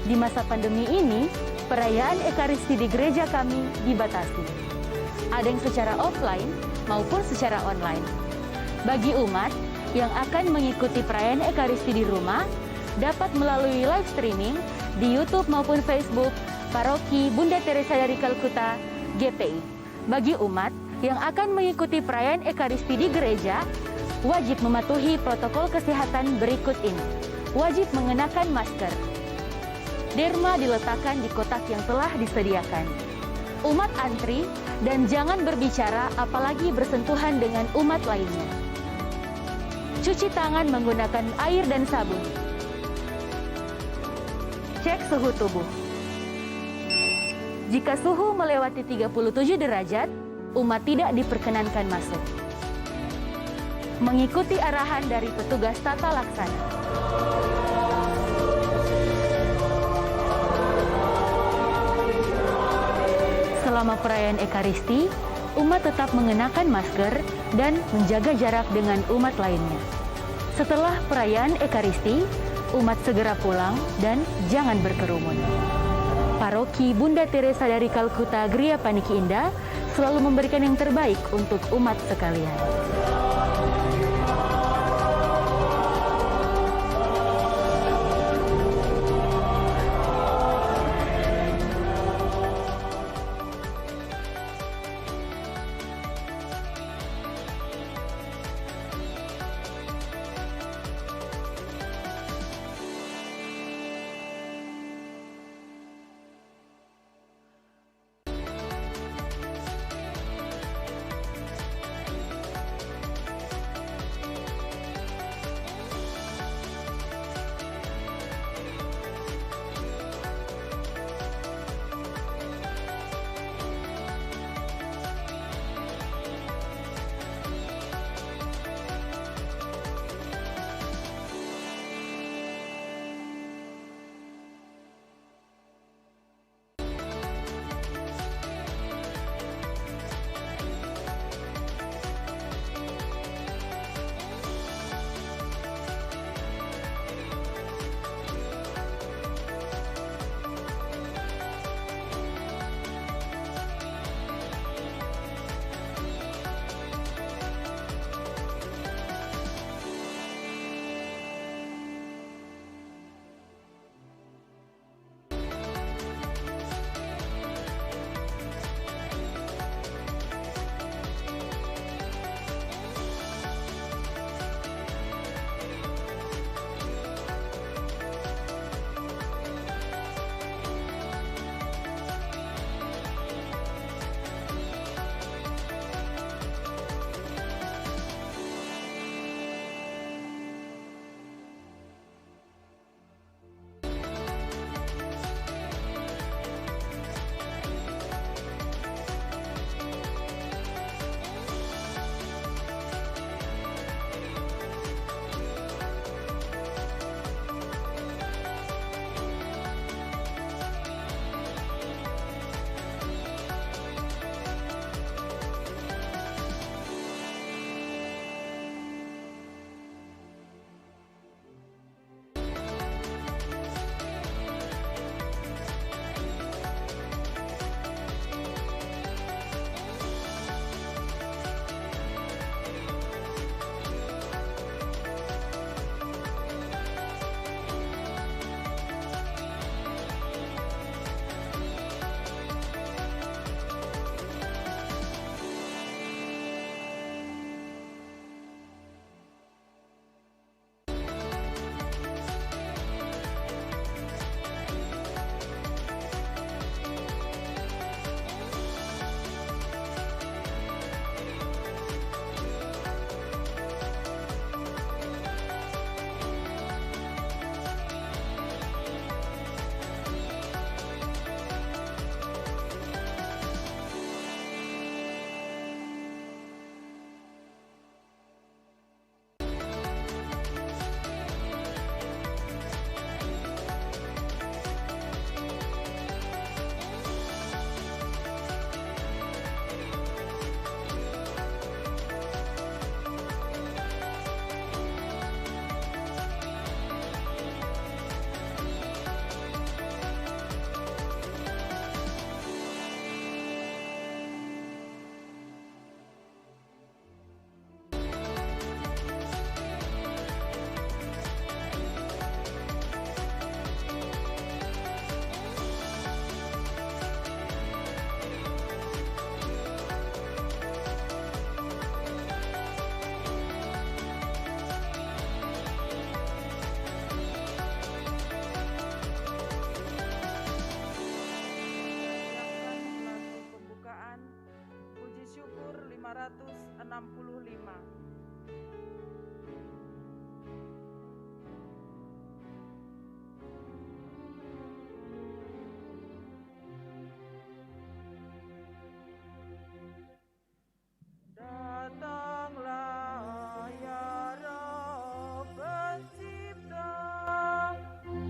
Di masa pandemi ini, perayaan Ekaristi di gereja kami dibatasi. Ada yang secara offline maupun secara online. Bagi umat yang akan mengikuti perayaan Ekaristi di rumah, dapat melalui live streaming di YouTube maupun Facebook Paroki Bunda Teresa dari Kalkuta, GPI. Bagi umat yang akan mengikuti perayaan Ekaristi di gereja, wajib mematuhi protokol kesehatan berikut ini. Wajib mengenakan masker. Derma diletakkan di kotak yang telah disediakan. Umat antri dan jangan berbicara apalagi bersentuhan dengan umat lainnya. Cuci tangan menggunakan air dan sabun. Cek suhu tubuh. Jika suhu melewati 37 derajat, umat tidak diperkenankan masuk. Mengikuti arahan dari petugas tata laksana. Selama perayaan Ekaristi, umat tetap mengenakan masker dan menjaga jarak dengan umat lainnya. Setelah perayaan Ekaristi, umat segera pulang dan jangan berkerumun. Paroki Bunda Teresa dari Kalkuta Gria Paniki Indah selalu memberikan yang terbaik untuk umat sekalian. 465. Datanglah ya Rabb Pencipta,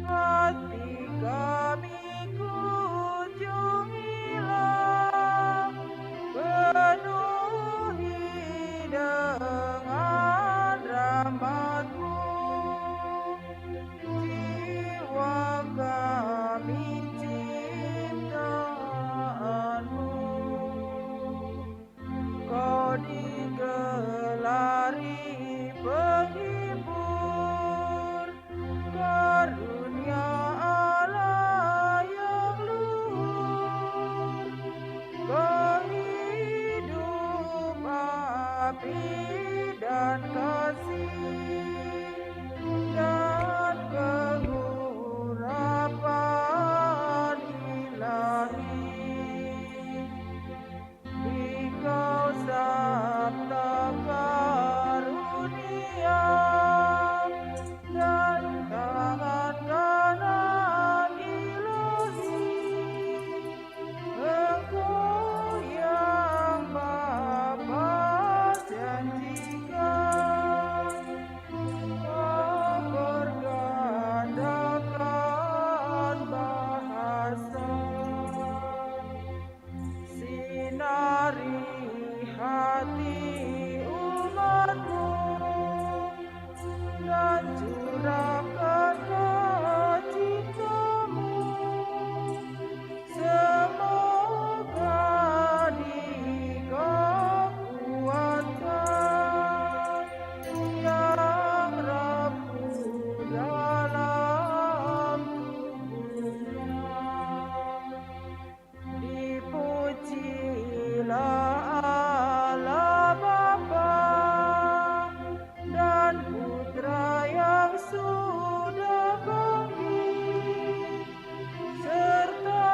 hati kami kunjungilah, penuhi dengan rahmat-Mu, jiwa kami ciptaan-Mu. Kau digelari penghibur, karunia Allah yang luhur, kehidup api dan kasih, dan pengurapan ilahi. Engkau sabda karunia dan tangan kanan Ilahi. Engkau yang Bapa janjikan, Kau bergandakan bahasa, sinari hati umat-Mu dan curahkan cinta-Mu. Semoga Dikau kuatkan yang rapuh dalam tubuhnya. Dipujilah Allah Bapa dan Putra yang sudah bangkit, serta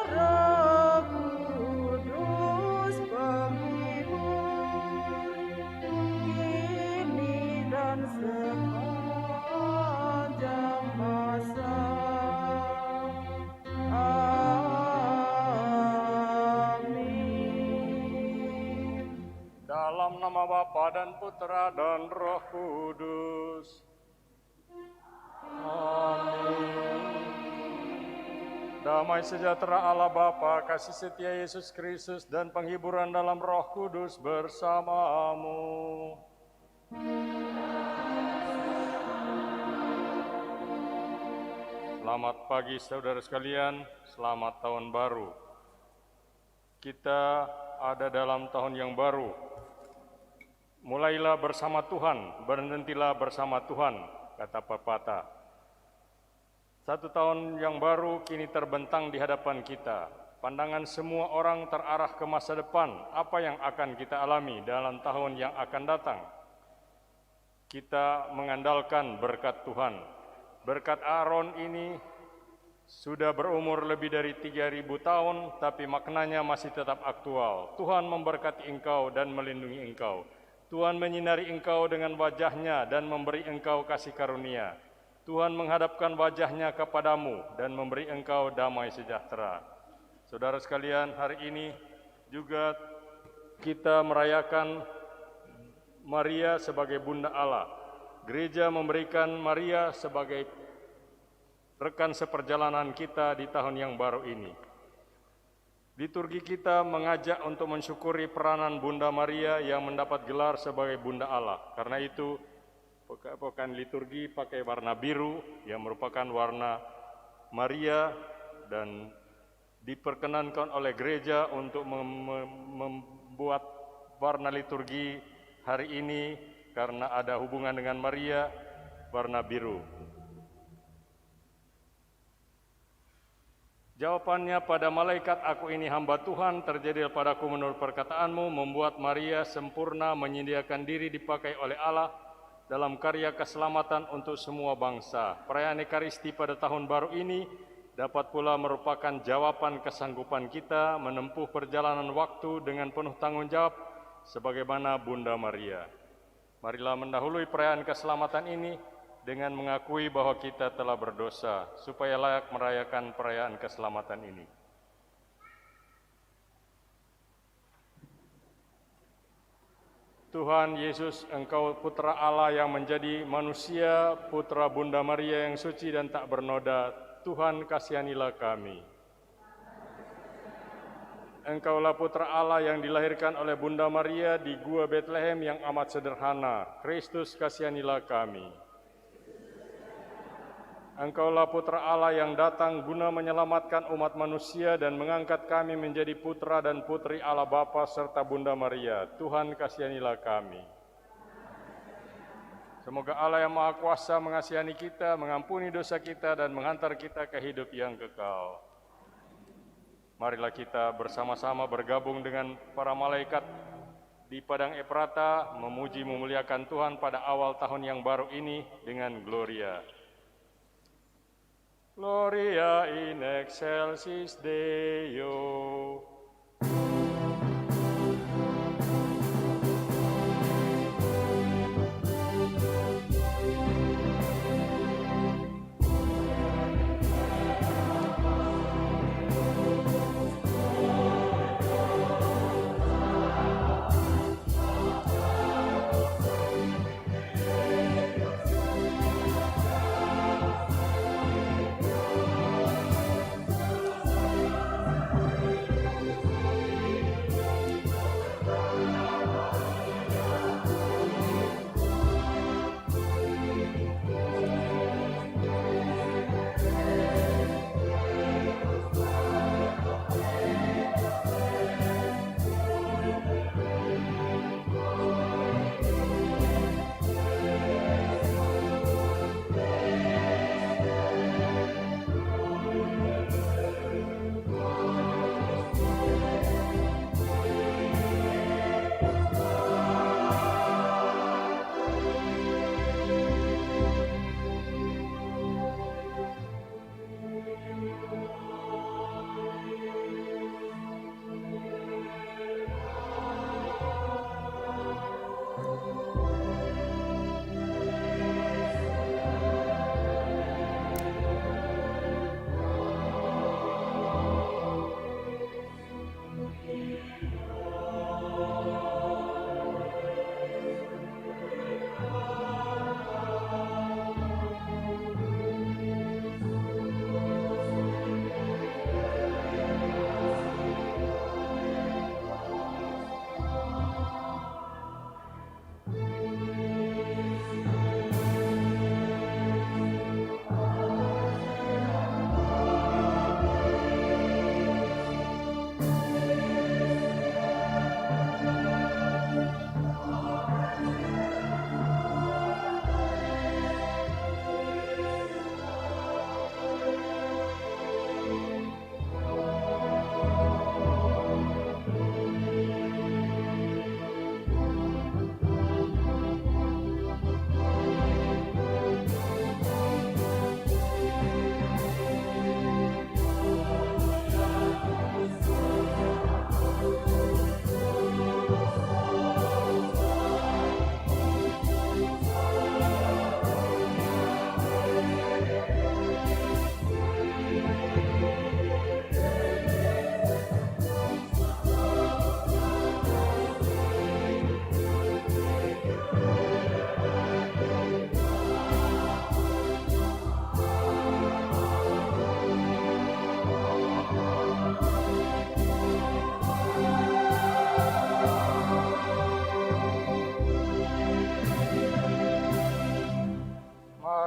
Roh Kudus penghibur, kini dan sepanjang masa. Dalam nama Bapa dan Putra dan Roh Kudus. Amin. Damai sejahtera Allah Bapa, kasih setia Yesus Kristus, dan penghiburan dalam Roh Kudus bersamamu. Selamat pagi saudara sekalian, selamat tahun baru. Kita ada dalam tahun yang baru. Mulailah bersama Tuhan, berhentilah bersama Tuhan, kata pepatah. Satu tahun yang baru kini terbentang di hadapan kita. Pandangan semua orang terarah ke masa depan, apa yang akan kita alami dalam tahun yang akan datang. Kita mengandalkan berkat Tuhan. Berkat Aaron ini sudah berumur lebih dari 3.000 tahun, tapi maknanya masih tetap aktual. Tuhan memberkati engkau dan melindungi engkau. Tuhan menyinari engkau dengan wajah-Nya dan memberi engkau kasih karunia. Tuhan menghadapkan wajah-Nya kepadamu dan memberi engkau damai sejahtera. Saudara sekalian, hari ini juga kita merayakan Maria sebagai Bunda Allah. Gereja memberikan Maria sebagai rekan seperjalanan kita di tahun yang baru ini. Liturgi kita mengajak untuk mensyukuri peranan Bunda Maria yang mendapat gelar sebagai Bunda Allah. Karena itu, pekan liturgi pakai warna biru yang merupakan warna Maria, dan diperkenankan oleh gereja untuk membuat warna liturgi hari ini karena ada hubungan dengan Maria, warna biru. Jawabannya, pada malaikat, aku ini hamba Tuhan, terjadi padaku menurut perkataanmu, membuat Maria sempurna, menyediakan diri dipakai oleh Allah dalam karya keselamatan untuk semua bangsa. Perayaan Ekaristi pada tahun baru ini dapat pula merupakan jawaban kesanggupan kita menempuh perjalanan waktu dengan penuh tanggung jawab sebagaimana Bunda Maria. Marilah mendahului perayaan keselamatan ini dengan mengakui bahwa kita telah berdosa, supaya layak merayakan perayaan keselamatan ini. Tuhan Yesus, Engkau Putra Allah yang menjadi manusia, Putra Bunda Maria yang suci dan tak bernoda, Tuhan kasihanilah kami. Engkaulah Putra Allah yang dilahirkan oleh Bunda Maria di Gua Betlehem yang amat sederhana, Kristus kasihanilah kami. Engkaulah Putra Allah yang datang guna menyelamatkan umat manusia dan mengangkat kami menjadi putra dan putri Allah Bapa serta Bunda Maria. Tuhan kasihanilah kami. Semoga Allah yang Maha Kuasa mengasihani kita, mengampuni dosa kita, dan menghantar kita ke hidup yang kekal. Marilah kita bersama-sama bergabung dengan para malaikat di Padang Efrata, memuji memuliakan Tuhan pada awal tahun yang baru ini dengan Gloria. Gloria in excelsis Deo.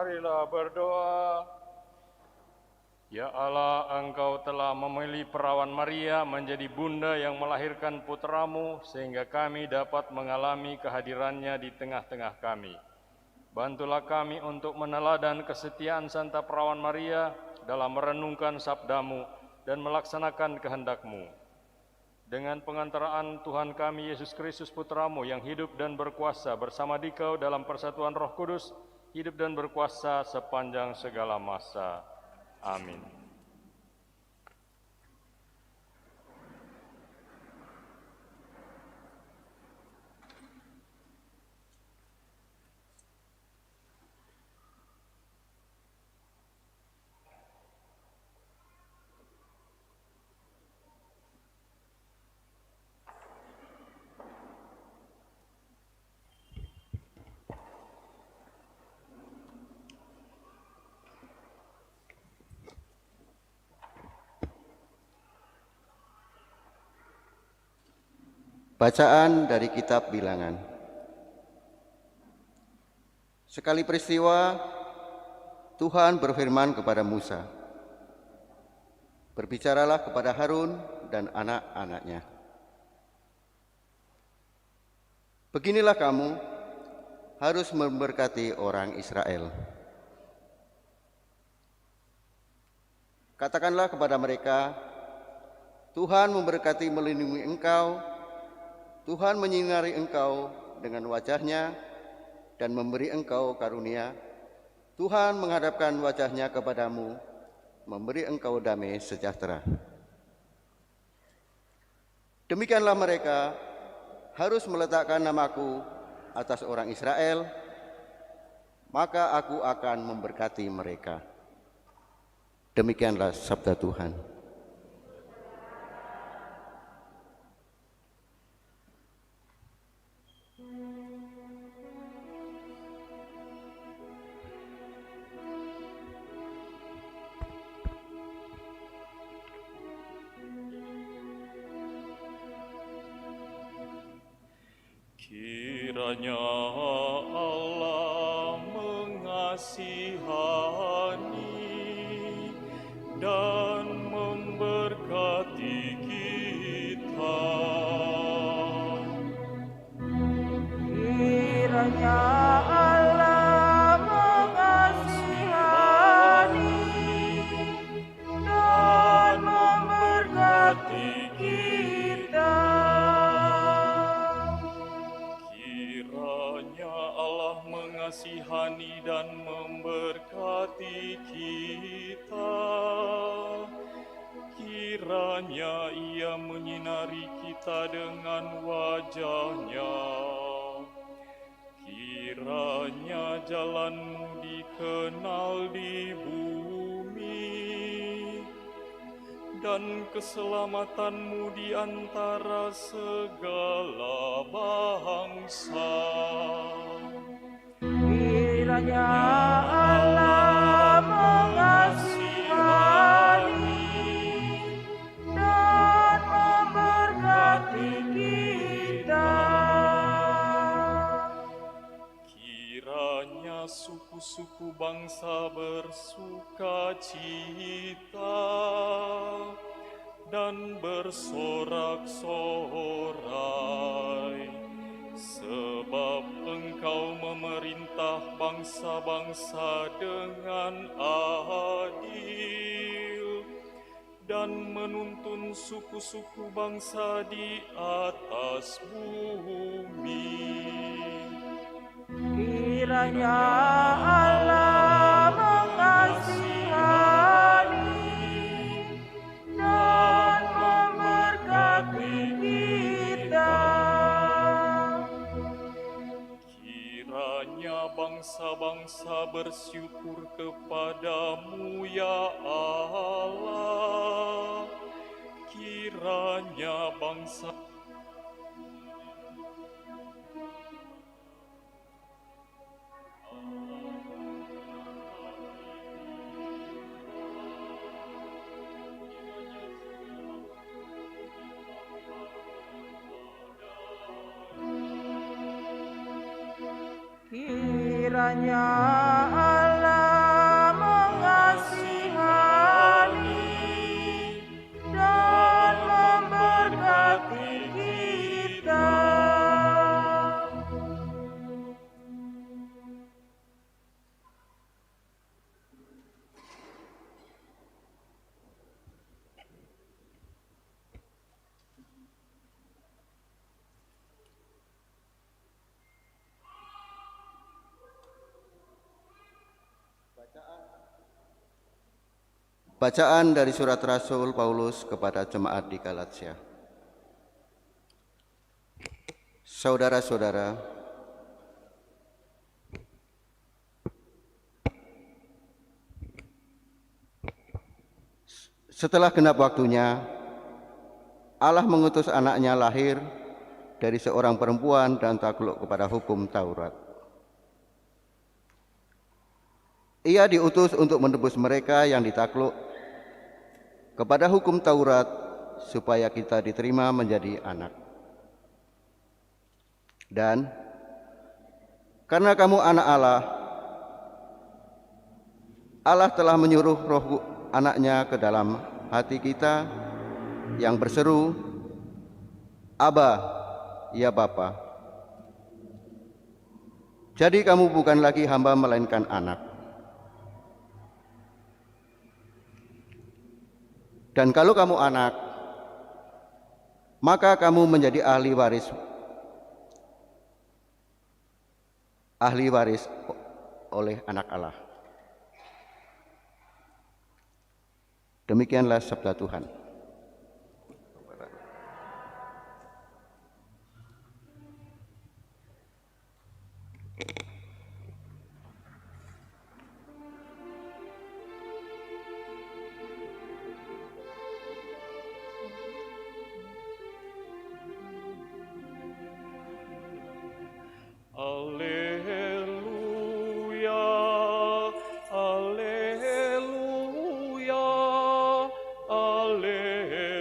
Marilah berdoa. Ya Allah, Engkau telah memilih perawan Maria menjadi bunda yang melahirkan putramu, sehingga kami dapat mengalami kehadirannya di tengah-tengah kami. Bantulah kami untuk meneladan kesetiaan Santa Perawan Maria dalam merenungkan sabdamu dan melaksanakan kehendak-Mu. Dengan pengantaraan Tuhan kami Yesus Kristus Putramu yang hidup dan berkuasa bersama Dikau dalam persatuan Roh Kudus, hidup dan berkuasa sepanjang segala masa. Amin. Bacaan dari kitab Bilangan. Sekali peristiwa, Tuhan berfirman kepada Musa, "Berbicaralah kepada Harun dan anak-anaknya. Beginilah kamu harus memberkati orang Israel. Katakanlah kepada mereka, Tuhan memberkati melindungi engkau, Tuhan menyinari engkau dengan wajahnya dan memberi engkau karunia. Tuhan menghadapkan wajahnya kepadamu, memberi engkau damai sejahtera." Demikianlah mereka harus meletakkan namaku atas orang Israel, maka aku akan memberkati mereka. Demikianlah sabda Tuhan. Kiranya Allah mengasihani dan memberkati kita. Kiranya Allah mengasihani dan memberkati kita. Kiranya Allah mengasihani dan memberkati kita. Kiranya Ia menyinari kita dengan wajah-Nya. Kiranya jalan-Mu dikenal di bumi dan keselamatan-Mu di antara segala bangsa. Kiranya Allah mengasihani dan memberkati kita. Kiranya suku-suku bangsa bersuka cita dan bersorak-sorai, sebab Engkau memerintah bangsa-bangsa dengan adil dan menuntun suku-suku bangsa di atas bumi. Kiranya Allah mengasihani dan memberkati kita. Kiranya bangsa-bangsa bersyukur kepadamu, ya Allah. Kiranya bangsa Kiranya Allah mengasihani dan memberkati kita. Bacaan dari surat Rasul Paulus kepada jemaat di Galatia. Saudara-saudara, setelah genap waktunya, Allah mengutus anaknya lahir dari seorang perempuan dan takluk kepada hukum Taurat. Ia diutus untuk menebus mereka yang ditakluk kepada hukum Taurat, supaya kita diterima menjadi anak. Dan karena kamu anak Allah, Allah telah menyuruh roh anaknya ke dalam hati kita yang berseru, Aba, ya Bapa. Jadi kamu bukan lagi hamba melainkan anak. Dan kalau kamu anak, maka kamu menjadi ahli waris oleh anak Allah. Demikianlah sabda Tuhan. Alleluia, alleluia, alleluia.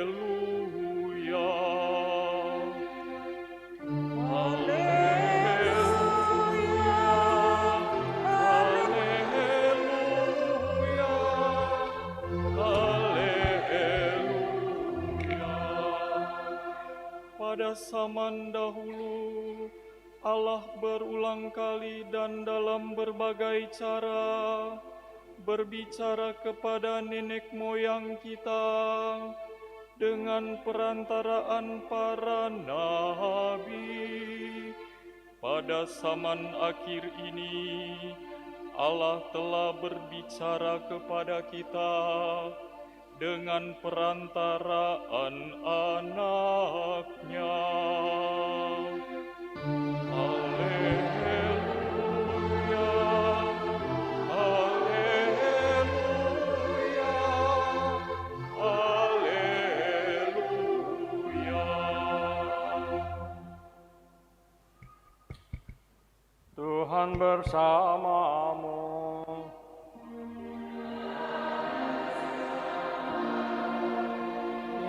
Pada zaman dahulu, Allah berulang kali dan dalam berbagai cara berbicara kepada nenek moyang kita dengan perantaraan para nabi. Pada zaman akhir ini, Allah telah berbicara kepada kita dengan perantaraan anak-Nya. Tuhan bersamamu.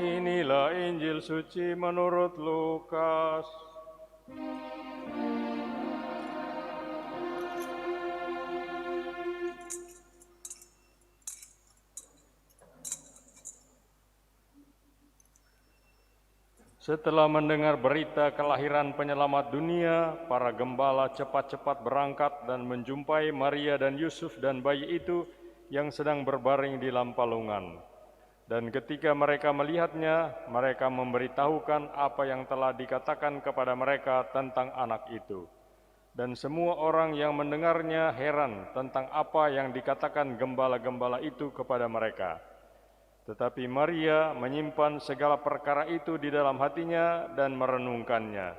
Inilah Injil suci menurut Lukas. Setelah mendengar berita kelahiran penyelamat dunia, para gembala cepat-cepat berangkat dan menjumpai Maria dan Yusuf dan bayi itu yang sedang berbaring di lampalungan. Dan ketika mereka melihatnya, mereka memberitahukan apa yang telah dikatakan kepada mereka tentang anak itu. Dan semua orang yang mendengarnya heran tentang apa yang dikatakan gembala-gembala itu kepada mereka. Tetapi Maria menyimpan segala perkara itu di dalam hatinya dan merenungkannya.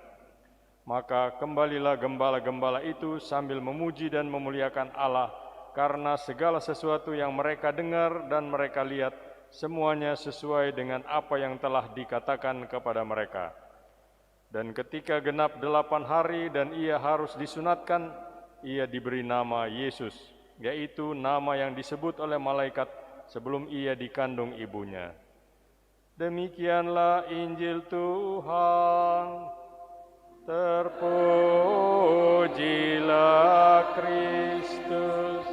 Maka kembalilah gembala-gembala itu sambil memuji dan memuliakan Allah karena segala sesuatu yang mereka dengar dan mereka lihat semuanya sesuai dengan apa yang telah dikatakan kepada mereka. Dan ketika genap 8 hari dan ia harus disunatkan, ia diberi nama Yesus, yaitu nama yang disebut oleh malaikat sebelum ia dikandung ibunya. Demikianlah Injil Tuhan. Terpujilah Kristus.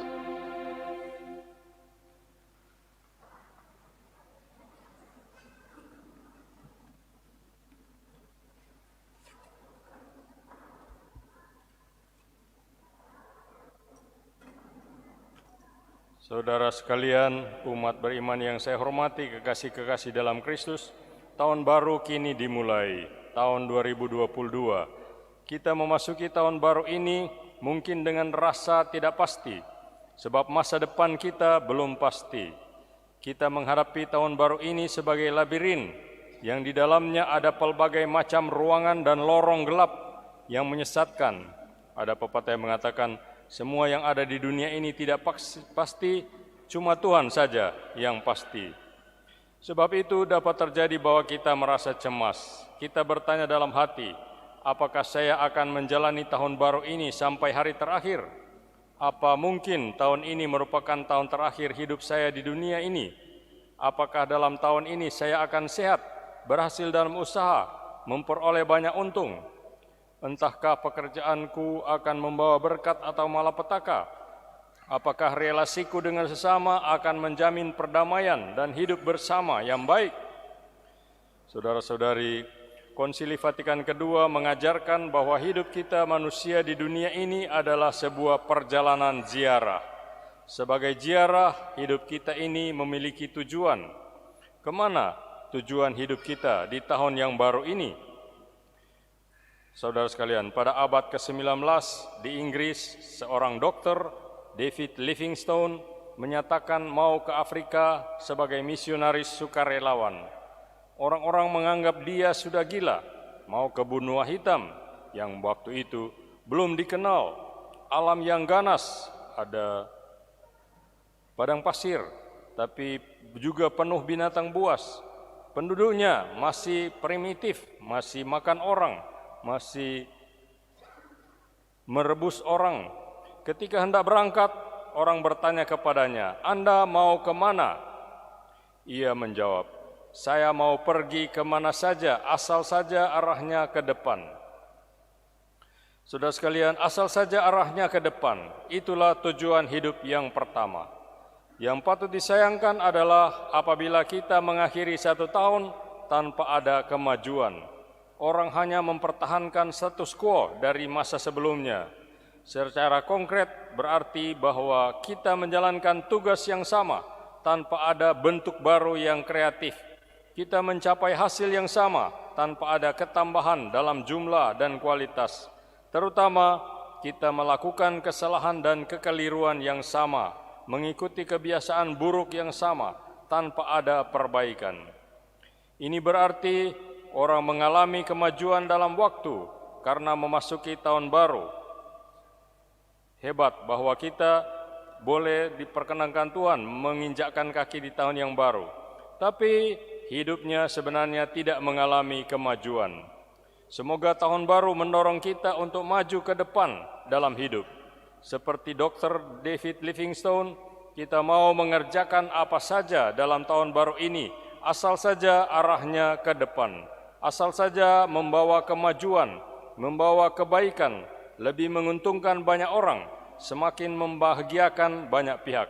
Saudara sekalian, umat beriman yang saya hormati, kekasih-kekasih dalam Kristus, tahun baru kini dimulai, tahun 2022. Kita memasuki tahun baru ini mungkin dengan rasa tidak pasti, sebab masa depan kita belum pasti. Kita menghadapi tahun baru ini sebagai labirin, yang di dalamnya ada pelbagai macam ruangan dan lorong gelap yang menyesatkan. Ada pepatah yang mengatakan, semua yang ada di dunia ini tidak pasti, cuma Tuhan saja yang pasti. Sebab itu dapat terjadi bahwa kita merasa cemas. Kita bertanya dalam hati, apakah saya akan menjalani tahun baru ini sampai hari terakhir? Apa mungkin tahun ini merupakan tahun terakhir hidup saya di dunia ini? Apakah dalam tahun ini saya akan sehat, berhasil dalam usaha, memperoleh banyak untung? Entahkah pekerjaanku akan membawa berkat atau malapetaka? Apakah relasiku dengan sesama akan menjamin perdamaian dan hidup bersama yang baik? Saudara-saudari, Konsili Vatikan II mengajarkan bahwa hidup kita manusia di dunia ini adalah sebuah perjalanan ziarah. Sebagai ziarah, hidup kita ini memiliki tujuan. Kemana tujuan hidup kita di tahun yang baru ini? Saudara sekalian, pada abad ke-19 di Inggris, seorang dokter, David Livingstone, menyatakan mau ke Afrika sebagai misionaris sukarelawan. Orang-orang menganggap dia sudah gila, mau ke benua hitam yang waktu itu belum dikenal, alam yang ganas, ada padang pasir, tapi juga penuh binatang buas. Penduduknya masih primitif, masih makan orang, masih merebus orang. Ketika hendak berangkat, orang bertanya kepadanya, "Anda mau kemana?" Ia menjawab, "Saya mau pergi kemana saja, asal saja arahnya ke depan." Saudara sekalian, asal saja arahnya ke depan, itulah tujuan hidup yang pertama. Yang patut disayangkan adalah apabila kita mengakhiri 1 tahun tanpa ada kemajuan. Orang hanya mempertahankan status quo dari masa sebelumnya. Secara konkret berarti bahwa kita menjalankan tugas yang sama tanpa ada bentuk baru yang kreatif. Kita mencapai hasil yang sama tanpa ada ketambahan dalam jumlah dan kualitas. Terutama kita melakukan kesalahan dan kekeliruan yang sama, mengikuti kebiasaan buruk yang sama tanpa ada perbaikan. Ini berarti orang mengalami kemajuan dalam waktu karena memasuki tahun baru. Hebat bahwa kita boleh diperkenankan Tuhan menginjakkan kaki di tahun yang baru. Tapi hidupnya sebenarnya tidak mengalami kemajuan. Semoga tahun baru mendorong kita untuk maju ke depan dalam hidup. Seperti Dr. David Livingstone, kita mau mengerjakan apa saja dalam tahun baru ini, asal saja arahnya ke depan, asal saja membawa kemajuan, membawa kebaikan, lebih menguntungkan banyak orang, semakin membahagiakan banyak pihak.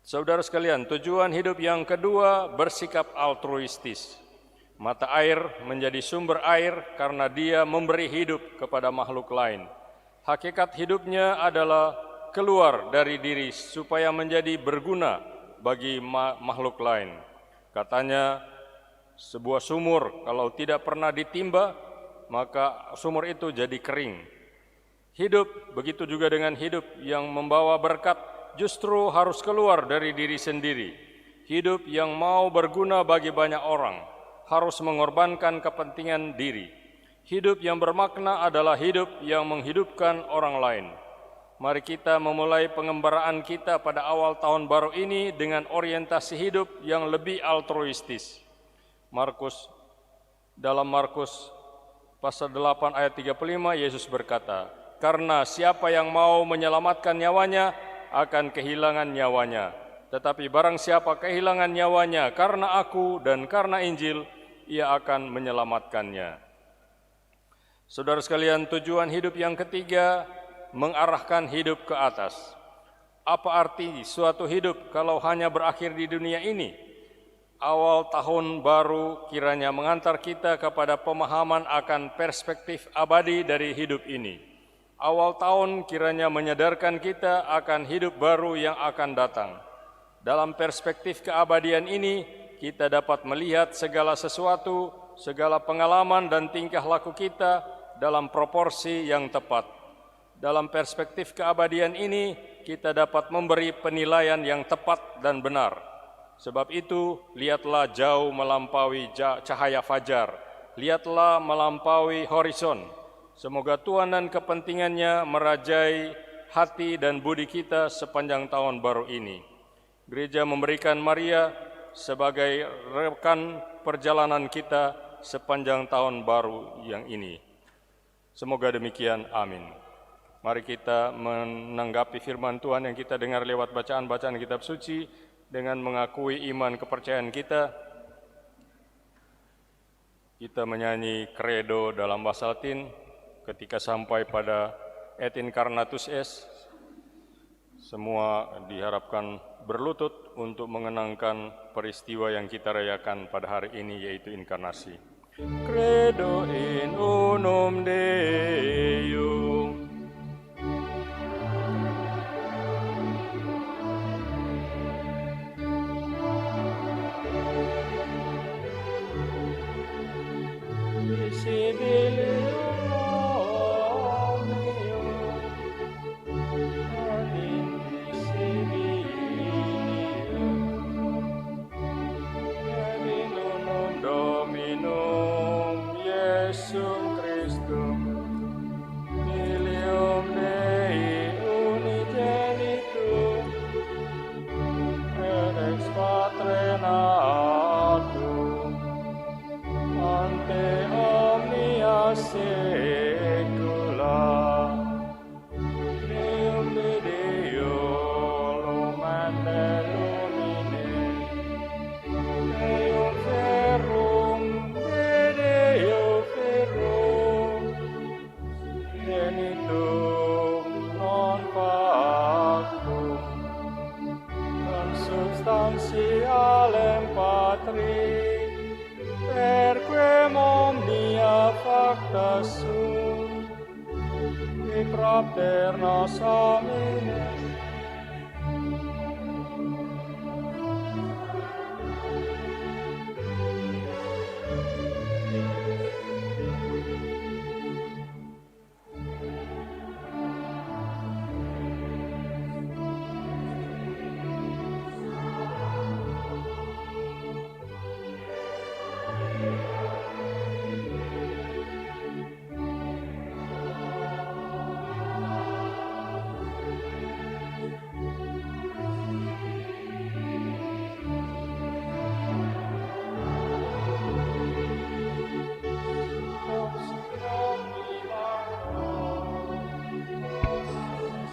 Saudara sekalian, tujuan hidup yang kedua bersikap altruistis. Mata air menjadi sumber air karena dia memberi hidup kepada makhluk lain. Hakikat hidupnya adalah keluar dari diri supaya menjadi berguna bagi makhluk lain. Katanya, sebuah sumur kalau tidak pernah ditimba, maka sumur itu jadi kering. Hidup, begitu juga dengan hidup yang membawa berkat, justru harus keluar dari diri sendiri. Hidup yang mau berguna bagi banyak orang, harus mengorbankan kepentingan diri. Hidup yang bermakna adalah hidup yang menghidupkan orang lain. Mari kita memulai pengembaraan kita pada awal tahun baru ini dengan orientasi hidup yang lebih altruistis. Dalam Markus pasal 8 ayat 35, Yesus berkata, "Karena siapa yang mau menyelamatkan nyawanya akan kehilangan nyawanya. Tetapi barang siapa kehilangan nyawanya karena aku dan karena Injil, ia akan menyelamatkannya." Saudara sekalian, tujuan hidup yang ketiga mengarahkan hidup ke atas. Apa arti suatu hidup kalau hanya berakhir di dunia ini? Awal tahun baru kiranya mengantar kita kepada pemahaman akan perspektif abadi dari hidup ini. Awal tahun kiranya menyadarkan kita akan hidup baru yang akan datang. Dalam perspektif keabadian ini, kita dapat melihat segala sesuatu, segala pengalaman dan tingkah laku kita dalam proporsi yang tepat. Dalam perspektif keabadian ini, kita dapat memberi penilaian yang tepat dan benar. Sebab itu, lihatlah jauh melampaui cahaya fajar, lihatlah melampaui horizon. Semoga Tuhan dan kepentingannya merajai hati dan budi kita sepanjang tahun baru ini. Gereja memberikan Maria sebagai rekan perjalanan kita sepanjang tahun baru yang ini. Semoga demikian, amin. Mari kita menanggapi firman Tuhan yang kita dengar lewat bacaan-bacaan kitab suci dengan mengakui iman kepercayaan kita. kita menyanyi Credo dalam bahasa Latin. Ketika sampai pada Et Incarnatus Es, semua diharapkan berlutut untuk mengenangkan peristiwa yang kita rayakan pada hari ini, yaitu inkarnasi. Credo in unum Deum. Visibilium omnium ad invisibilium et in unum Dominum Iesum Christum filium Dei unigenitum et ex Patre natum ante omnia saecula, Deum de Deo lumen de lumine, Deum ferrum de Deo ferrum, genitum non factum, consubstantialem Patri, perquem omnia facta sunt, et propter nos homines.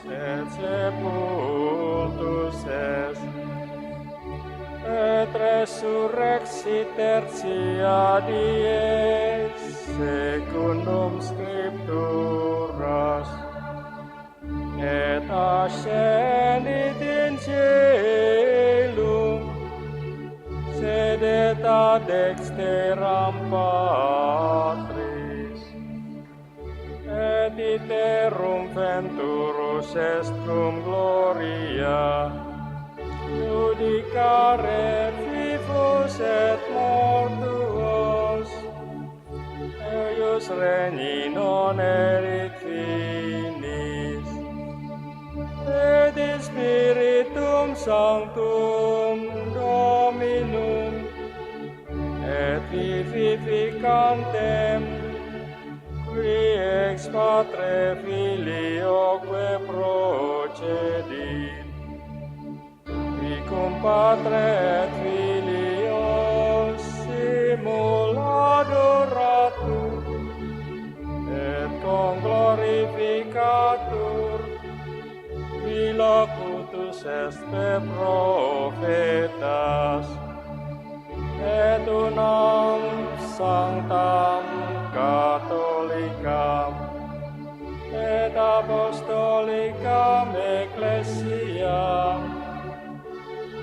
Et sepultus est, et resurrexit tertia dies, secundum scripturas, et ascendit in caelum, sedet ad dexteram Patris, et iterum venturus est cum gloria, judicare vivos et mortuos, eius regni non erit finis, et in Spiritum Sanctum Dominum, et vivificantem, qui ex Patre Filioque procedit, qui cum Patre et Filio simul adoratur, et conglorificatur, qui locutus est per prophetas, et unam sanctam Catholicam et Apostolicam Ecclesiam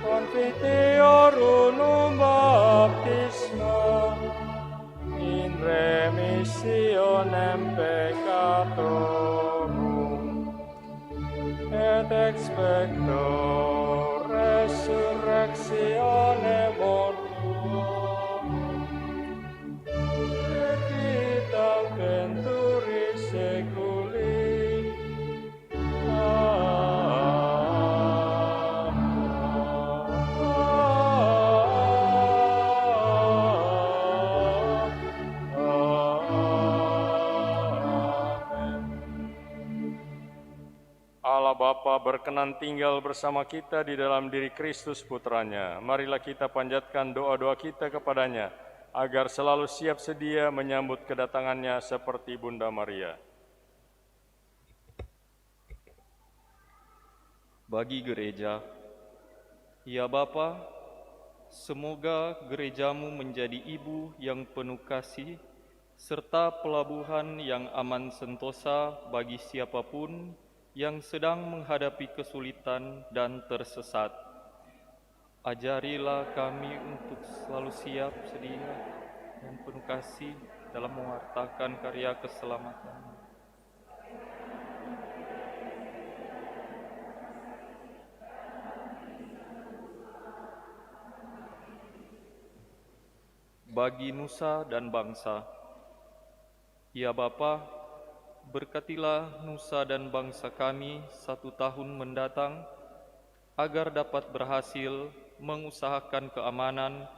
confiteor unum baptisma in remissionem peccatorum et expecto resurrectione mortuorum et vitam venturis seculi. Allah Bapa berkenan tinggal bersama kita di dalam diri Kristus Putranya. Marilah kita panjatkan doa-doa kita kepadanya, agar selalu siap sedia menyambut kedatangannya seperti Bunda Maria. Bagi gereja, ya Bapa, Semoga gerejamu menjadi ibu yang penuh kasih, serta pelabuhan yang aman sentosa bagi siapapun yang sedang menghadapi kesulitan dan tersesat. Ajarilah kami untuk selalu siap, sedia, dan penuh kasih dalam mewartakan karya keselamatan. Bagi nusa dan bangsa. Ya Bapa, berkatilah nusa dan bangsa kami 1 tahun mendatang, agar dapat berhasil mengusahakan keamanan,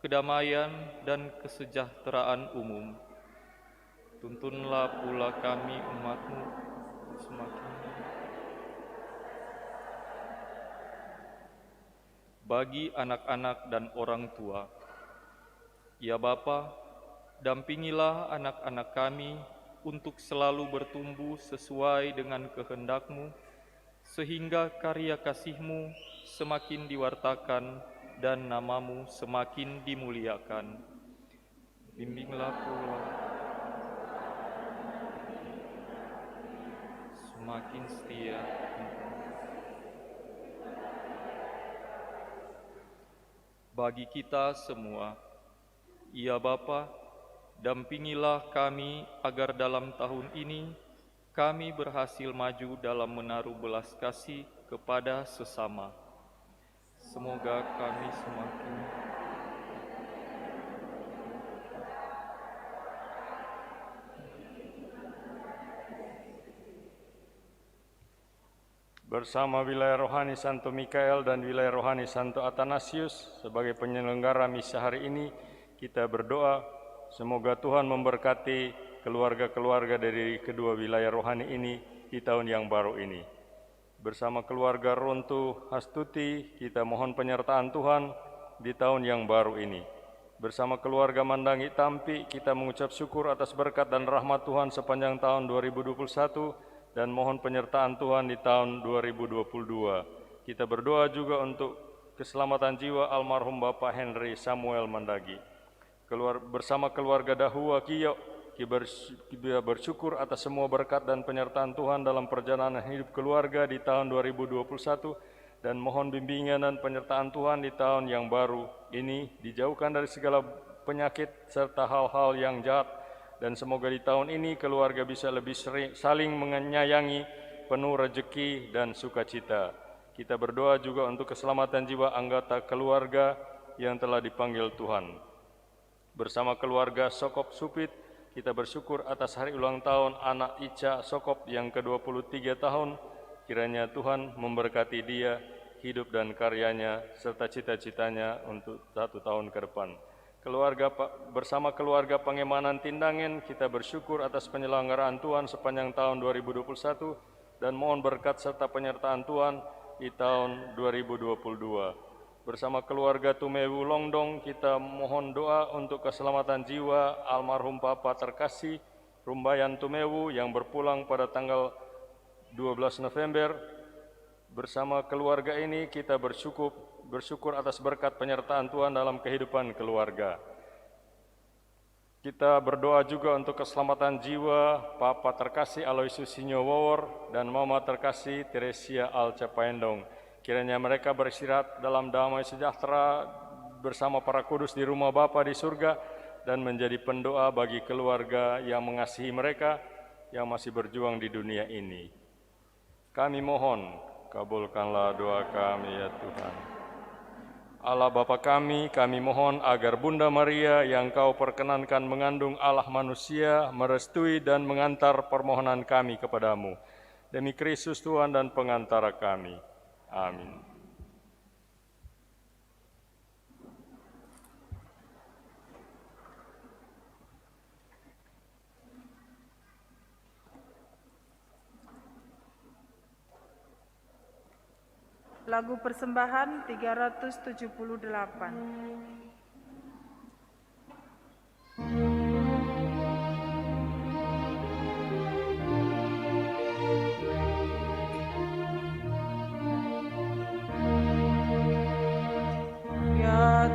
kedamaian, dan kesejahteraan umum. Tuntunlah pula kami umat-Mu semakin. Bagi anak-anak dan orang tua. Ya Bapa, dampingilah anak-anak kami untuk selalu bertumbuh sesuai dengan kehendak-Mu, sehingga karya kasih-Mu semakin diwartakan dan nama-Mu semakin dimuliakan. Bimbinglah pula semakin setia. Bagi kita semua, ya Bapa, dampingilah kami agar dalam tahun ini kami berhasil maju dalam menaruh belas kasih kepada sesama. Semoga kami semakin bersama wilayah rohani Santo Mikael dan wilayah rohani Santo Athanasius sebagai penyelenggara misa hari ini, kita berdoa semoga Tuhan memberkati keluarga-keluarga dari kedua wilayah rohani ini di tahun yang baru ini. Bersama keluarga Rontu Hastuti, kita mohon penyertaan Tuhan di tahun yang baru ini. Bersama keluarga Mandangi Tampi, kita mengucap syukur atas berkat dan rahmat Tuhan sepanjang tahun 2021 dan mohon penyertaan Tuhan di tahun 2022. Kita berdoa juga untuk keselamatan jiwa almarhum Bapak Henry Samuel Mandagi. Bersama keluarga Dahua Kiyo, kita bersyukur atas semua berkat dan penyertaan Tuhan dalam perjalanan hidup keluarga di tahun 2021 dan mohon bimbingan dan penyertaan Tuhan di tahun yang baru ini, dijauhkan dari segala penyakit serta hal-hal yang jahat. Dan semoga di tahun ini keluarga bisa lebih saling menyayangi, penuh rezeki dan sukacita. Kita berdoa juga untuk keselamatan jiwa anggota keluarga yang telah dipanggil Tuhan. Bersama keluarga Sokop Supit, kita bersyukur atas hari ulang tahun anak Ica Sokop yang ke-23 tahun. Kiranya Tuhan memberkati dia, hidup dan karyanya, serta cita-citanya untuk 1 tahun ke depan. Bersama keluarga Pangemanan Tindangen, kita bersyukur atas penyelenggaraan Tuhan sepanjang tahun 2021 dan mohon berkat serta penyertaan Tuhan di tahun 2022. Bersama keluarga Tumewu Longdong, kita mohon doa untuk keselamatan jiwa almarhum Papa terkasih Rumbayan Tumewu yang berpulang pada tanggal 12 November. Bersama keluarga ini kita bersyukur atas berkat penyertaan Tuhan dalam kehidupan keluarga. Kita berdoa juga untuk keselamatan jiwa Papa terkasih Aloysius Sinyowor dan Mama terkasih Teresia Alcapaendong. Kiranya mereka beristirahat dalam damai sejahtera bersama para kudus di rumah Bapa di surga dan menjadi pendoa bagi keluarga yang mengasihi mereka yang masih berjuang di dunia ini. Kami mohon, kabulkanlah doa kami ya Tuhan. Allah Bapa kami mohon agar Bunda Maria yang Kau perkenankan mengandung Allah manusia, merestui dan mengantar permohonan kami kepadamu. Demi Kristus Tuhan dan pengantara kami. Amin. Lagu persembahan 378. Ya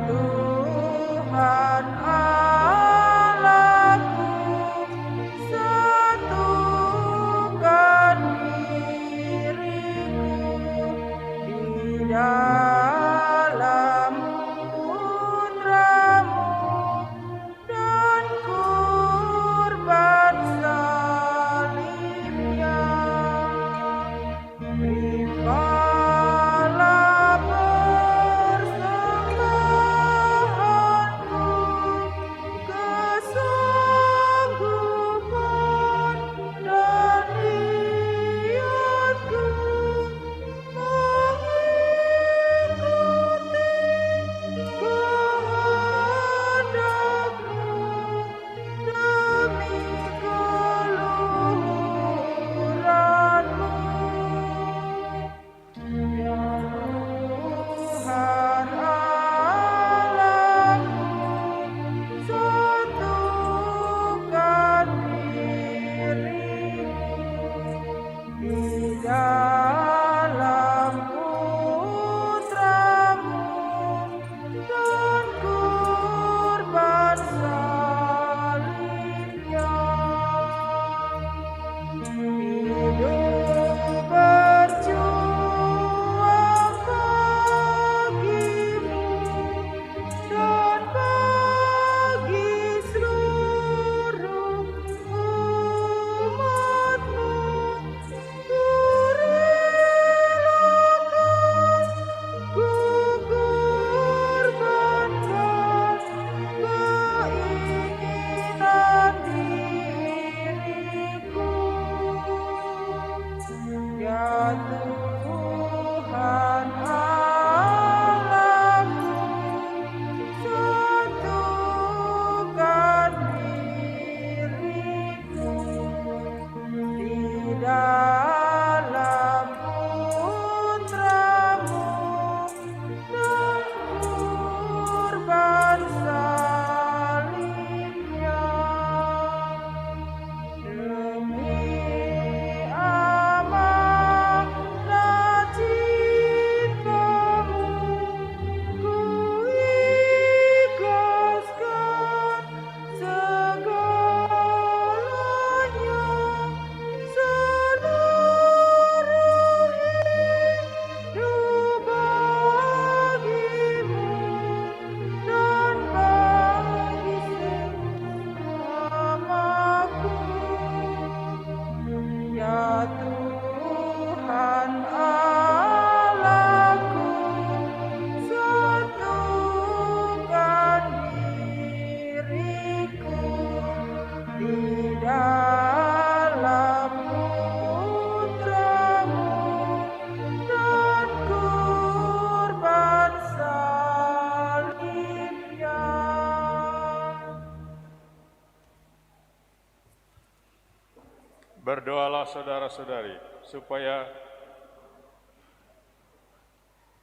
Berdoalah saudara-saudari, supaya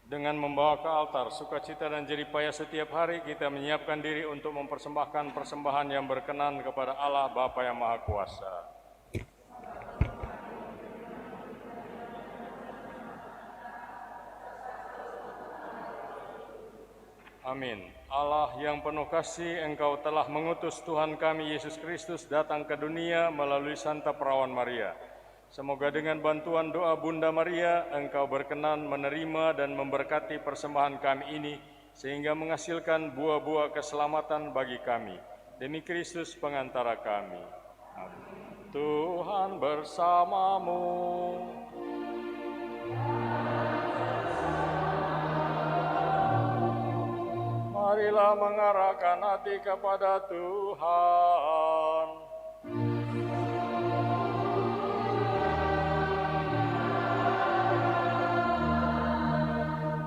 dengan membawa ke altar sukacita dan jeripaya setiap hari kita menyiapkan diri untuk mempersembahkan persembahan yang berkenan kepada Allah Bapa yang Maha Kuasa. Amin. Allah yang penuh kasih, Engkau telah mengutus Tuhan kami Yesus Kristus datang ke dunia melalui Santa Perawan Maria. Semoga dengan bantuan doa Bunda Maria, Engkau berkenan menerima dan memberkati persembahan kami ini, sehingga menghasilkan buah-buah keselamatan bagi kami. Demi Kristus pengantara kami. Amin. Tuhan bersamamu. Marilah mengarahkan hati kepada Tuhan.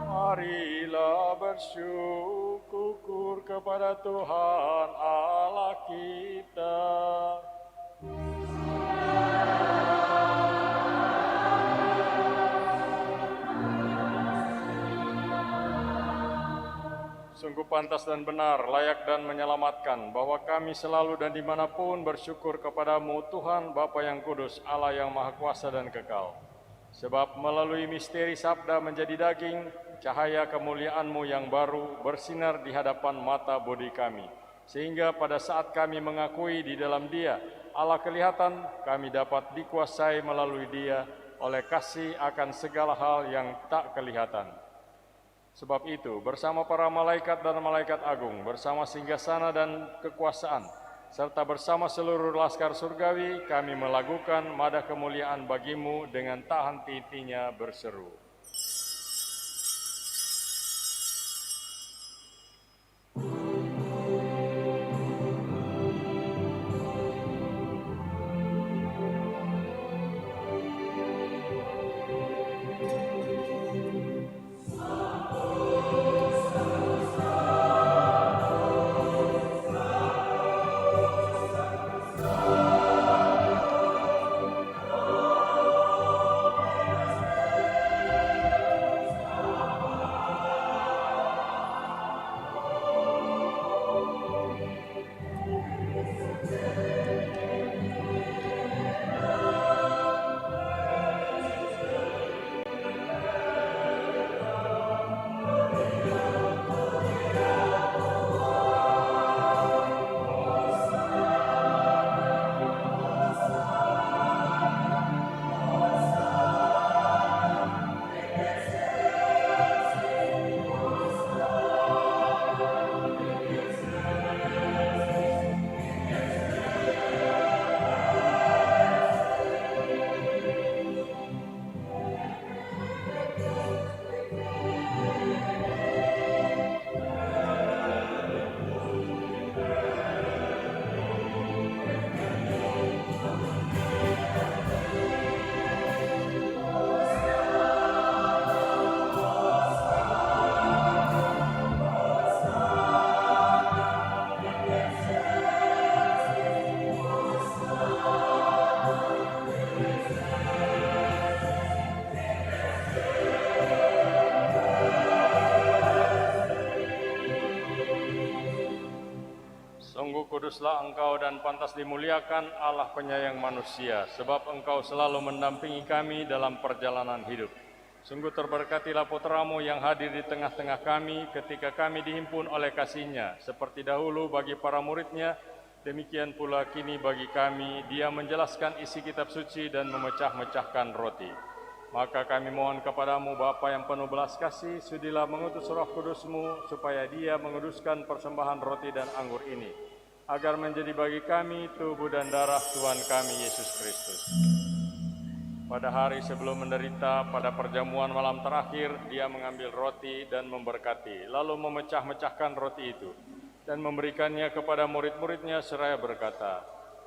Marilah bersyukur kepada Tuhan Allah kita. Sungguh pantas dan benar, layak dan menyelamatkan, bahwa kami selalu dan dimanapun bersyukur kepadamu, Tuhan Bapa yang kudus, Allah yang maha kuasa dan kekal. Sebab melalui misteri sabda menjadi daging, cahaya kemuliaan-Mu yang baru bersinar di hadapan mata budi kami. Sehingga pada saat kami mengakui di dalam Dia, Allah kelihatan, kami dapat dikuasai melalui Dia oleh kasih akan segala hal yang tak kelihatan. Sebab itu, bersama para malaikat dan malaikat agung, bersama singgasana dan kekuasaan, serta bersama seluruh laskar surgawi, kami melakukan madah kemuliaan bagi-Mu dengan tak henti-hentinya berseru. Kuduslah Engkau dan pantas dimuliakan Allah penyayang manusia, sebab Engkau selalu mendampingi kami dalam perjalanan hidup. Sungguh terberkatilah putra-Mu yang hadir di tengah-tengah kami ketika kami dihimpun oleh kasih-Nya, seperti dahulu bagi para murid-Nya, demikian pula kini bagi kami. Dia menjelaskan isi kitab suci dan memecah-mecahkan roti. Maka kami mohon kepadamu, Bapa yang penuh belas kasih, sudilah mengutus Roh Kudus-Mu, supaya Dia menguduskan persembahan roti dan anggur ini, agar menjadi bagi kami tubuh dan darah Tuhan kami Yesus Kristus. Pada hari sebelum menderita, pada perjamuan malam terakhir, Dia mengambil roti dan memberkati, lalu memecah-mecahkan roti itu, dan memberikannya kepada murid-murid-Nya seraya berkata,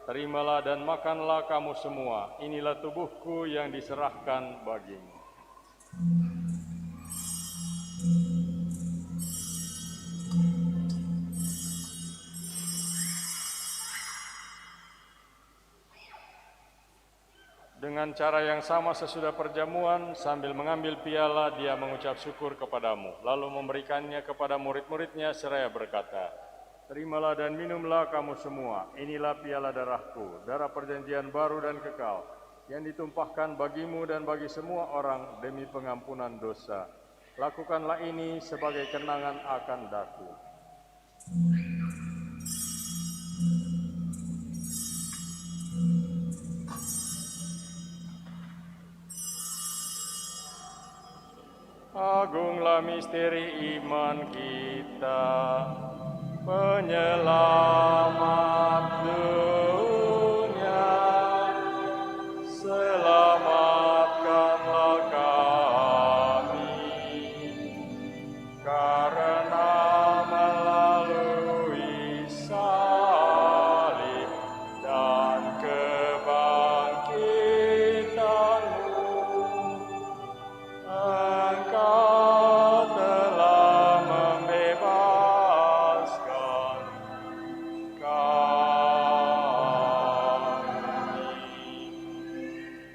"Terimalah dan makanlah kamu semua, inilah tubuhku yang diserahkan bagimu." Dengan cara yang sama sesudah perjamuan, sambil mengambil piala, dia mengucap syukur kepadamu, lalu memberikannya kepada murid-muridnya seraya berkata, "Terimalah dan minumlah kamu semua, inilah piala darahku, darah perjanjian baru dan kekal, yang ditumpahkan bagimu dan bagi semua orang demi pengampunan dosa. Lakukanlah ini sebagai kenangan akan daku." Agunglah misteri iman kita, penyelamat dunia, selamatkanlah kami, karena melalui salib dan kebangkitan-Mu, Engkau telah membebaskan kami.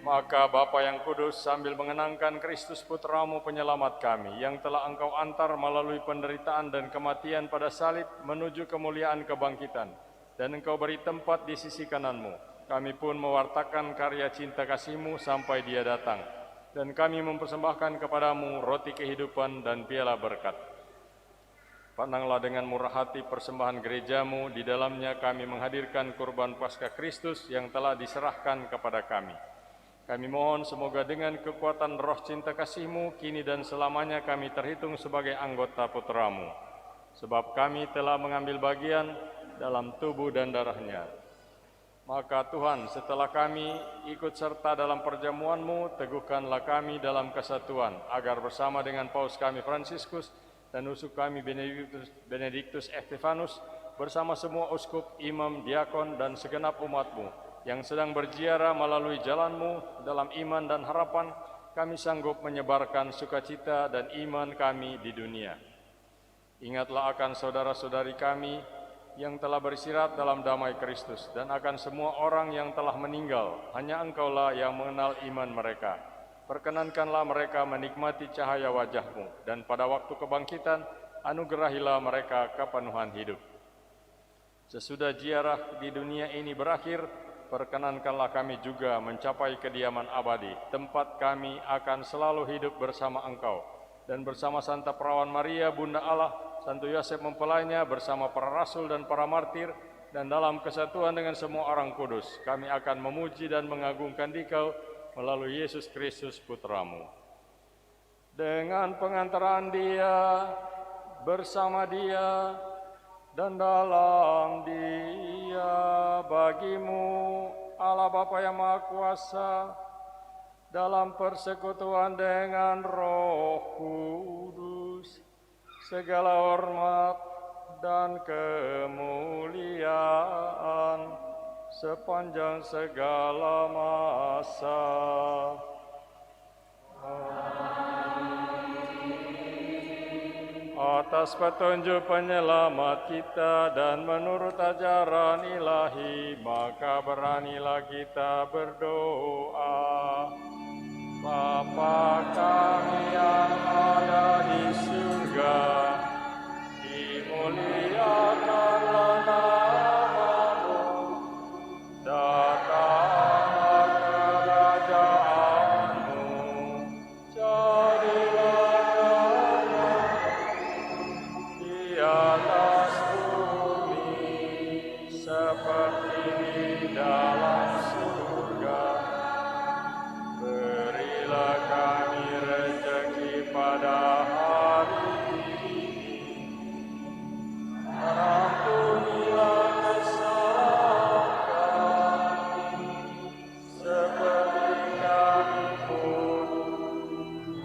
Maka Bapa yang kudus, sambil mengenangkan Kristus Putra-Mu penyelamat kami, yang telah Engkau antar melalui penderitaan dan kematian pada salib menuju kemuliaan kebangkitan, dan Engkau beri tempat di sisi kanan-Mu, kami pun mewartakan karya cinta kasih-Mu sampai Dia datang. Dan kami mempersembahkan kepadamu roti kehidupan dan piala berkat. Pandanglah dengan murah hati persembahan gerejamu, di dalamnya kami menghadirkan kurban Paskah Kristus yang telah diserahkan kepada kami. Kami mohon semoga dengan kekuatan roh cinta kasih-Mu, kini dan selamanya kami terhitung sebagai anggota Putra-Mu. Sebab kami telah mengambil bagian dalam tubuh dan darah-Nya. Maka Tuhan, setelah kami ikut serta dalam perjamuan-Mu, teguhkanlah kami dalam kesatuan, agar bersama dengan Paus kami Fransiskus dan uskup kami Benediktus Estefanus, bersama semua uskup, imam, diakon, dan segenap umat-Mu, yang sedang berziarah melalui jalan-Mu dalam iman dan harapan, kami sanggup menyebarkan sukacita dan iman kami di dunia. Ingatlah akan saudara-saudari kami yang telah beristirahat dalam damai Kristus, dan akan semua orang yang telah meninggal, hanya Engkaulah yang mengenal iman mereka. Perkenankanlah mereka menikmati cahaya wajah-Mu, dan pada waktu kebangkitan, anugerahilah mereka kepenuhan hidup. Sesudah ziarah di dunia ini berakhir, perkenankanlah kami juga mencapai kediaman abadi, tempat kami akan selalu hidup bersama Engkau, dan bersama Santa Perawan Maria, Bunda Allah, Santo Yosef mempelainya, bersama para rasul dan para martir, dan dalam kesatuan dengan semua orang kudus, kami akan memuji dan mengagungkan Dikau melalui Yesus Kristus Putra-Mu. Dengan pengantaran Dia, bersama Dia, dan dalam Dia, bagimu, Allah Bapa yang Maha Kuasa, dalam persekutuan dengan Roh Kudus, segala hormat dan kemuliaan sepanjang segala masa. Atas petunjuk penyelamat kita dan menurut ajaran ilahi, maka beranilah kita berdoa. Bapa kami yang ada di surga, dimuliakanlah nama-Mu, datanglah kerajaan-Mu, jadilah kehendakmu di atas bumi seperti di dalam surga. Berilah kami rezeki pada hari ini. Ampunilah kesalahan kami, seperti kami pun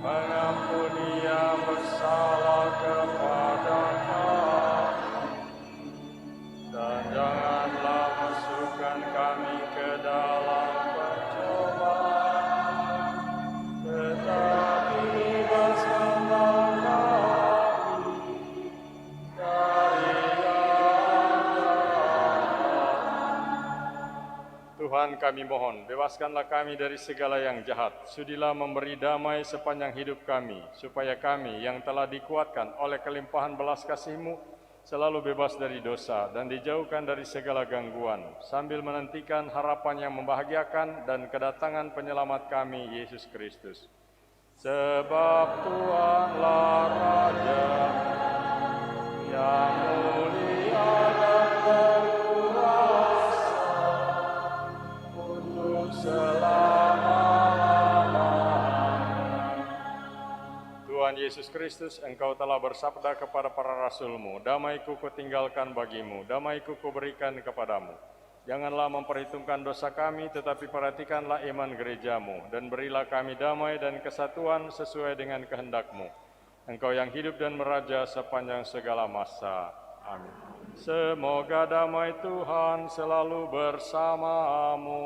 mengampuni yang bersalah kepada kami. Dan janganlah masukkan kami ke dalam pencobaan, tetapi bebaskanlah kami dari yang jahat. Tuhan kami mohon, bebaskanlah kami dari segala yang jahat. Sudilah memberi damai sepanjang hidup kami, supaya kami yang telah dikuatkan oleh kelimpahan belas kasih-Mu selalu bebas dari dosa dan dijauhkan dari segala gangguan, sambil menantikan harapan yang membahagiakan dan kedatangan penyelamat kami, Yesus Kristus. Sebab Tuhanlah Raja yang mulia dan berkuasa untuk selama-lamanya. Tuhan Yesus Kristus, Engkau telah bersabda kepada para rasul-Mu, damai-Ku Kutinggalkan bagimu, damai-Ku Kuberikan kepadamu. Janganlah memperhitungkan dosa kami, tetapi perhatikanlah iman gereja-Mu, dan berilah kami damai dan kesatuan sesuai dengan kehendak-Mu. Engkau yang hidup dan meraja sepanjang segala masa. Amin. Semoga damai Tuhan selalu bersamamu.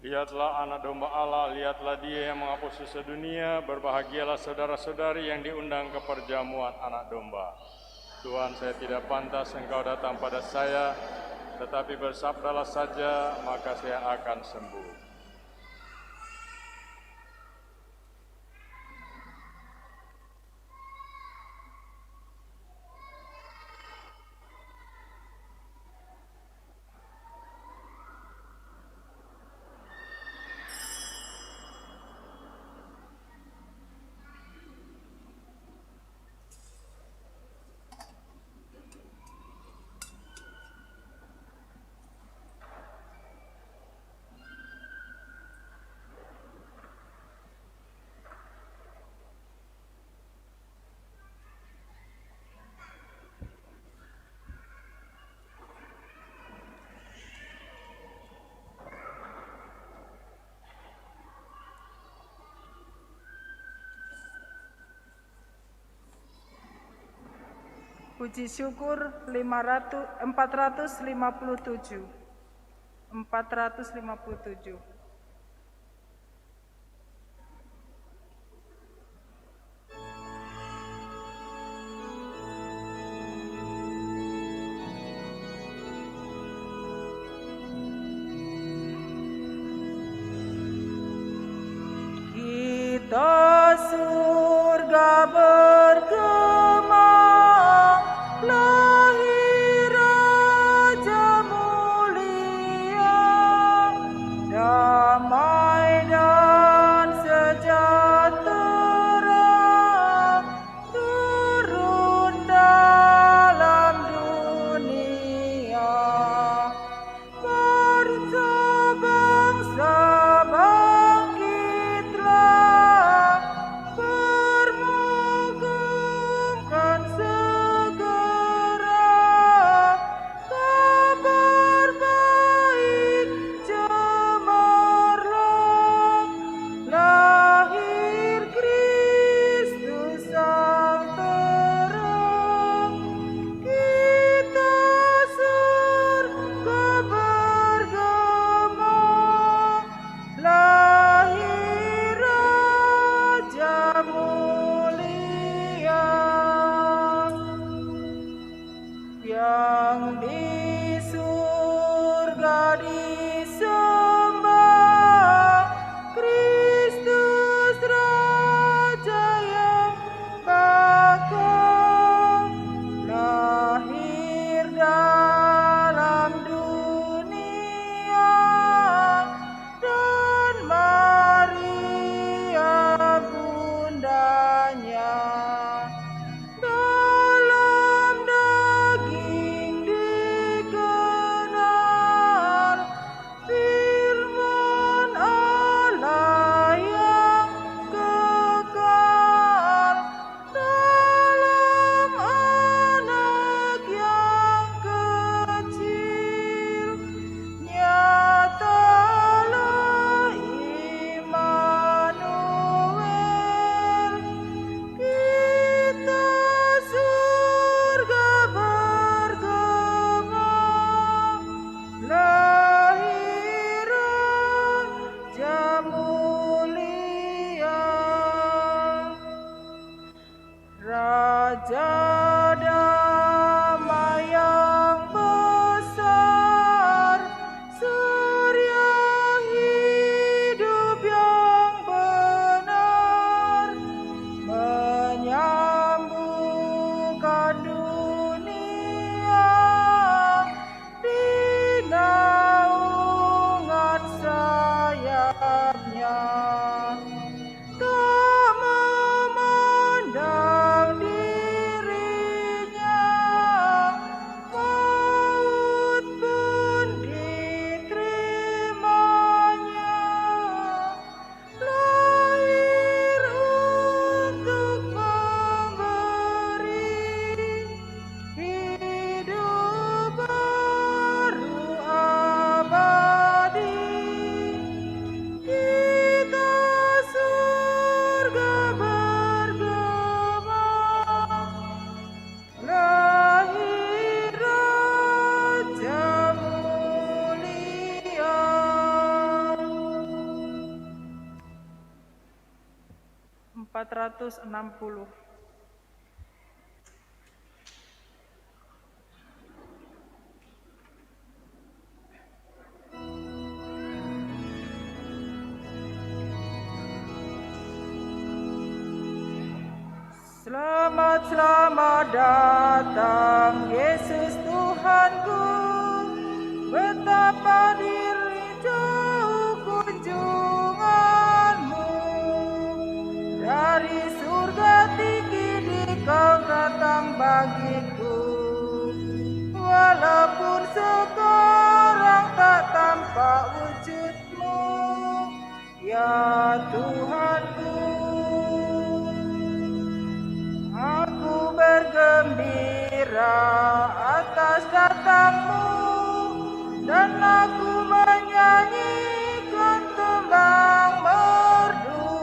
Lihatlah anak domba Allah, lihatlah Dia yang menghapus dosa dunia, berbahagialah saudara-saudari yang diundang ke perjamuan anak domba. Tuhan, saya tidak pantas Engkau datang pada saya, tetapi bersabdalah saja, maka saya akan sembuh. Puji syukur 457. 457. Kita surga bergema, lahir Raja mulia, damai dan sejahtera turun dalam dunia. Bangsa-bangsa bangkitlah, bermegungkan segera kabar baik cemerlang, lahir Kristus sang terang. Kita surga bergema, lahir Raja mulia, yang di surga disembah, Kristus Raja yang bakal lahir dalam dunia, dan Maria bundanya dalam daging dikenal, firman Allah yang kekal dalam anak yang kecil. Nyatalah Immanuel, kita surga bergema, lahir Raja mulia, Raja damai yang besar, surya hidup yang benar, menyambungkan dunia di naungan sayapnya. Tak memandang dirinya, maut pun diterimanya, lahir untuk memberi hidup baru abadi. Kita surga bergema, lahir Raja mulia. 460. Selamat, selamat datang Yesus Tuhanku, betapa diri jauh kunjunganmu, dari surga tinggi Dikau datang bagiku, walaupun sekarang tak tampak wujudmu, ya Tuhanku. Aku bergembira atas datangmu, dan aku menyanyikan tembang merdu.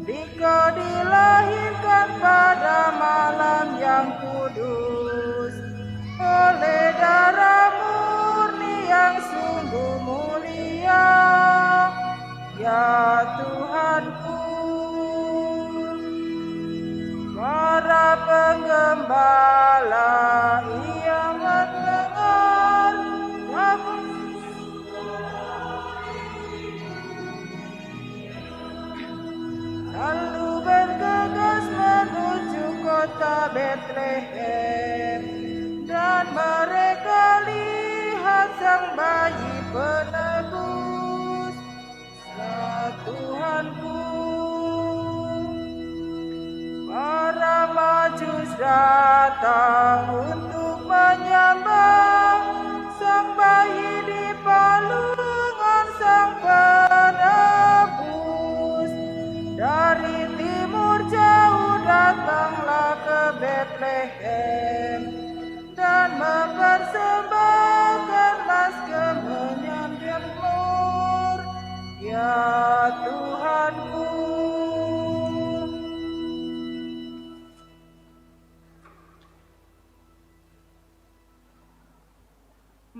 Dikau dilahirkan pada malam yang kudus, Betlehem, dan mereka lihat sang bayi penebus, Tuhanku. Para Majus datang untuk menyembah sang bayi di palungan sang penebus. Dari timur jauh datanglah ke Betlehem dan mempersembahkan mas kemenyan dan mur, ya Tuhanku.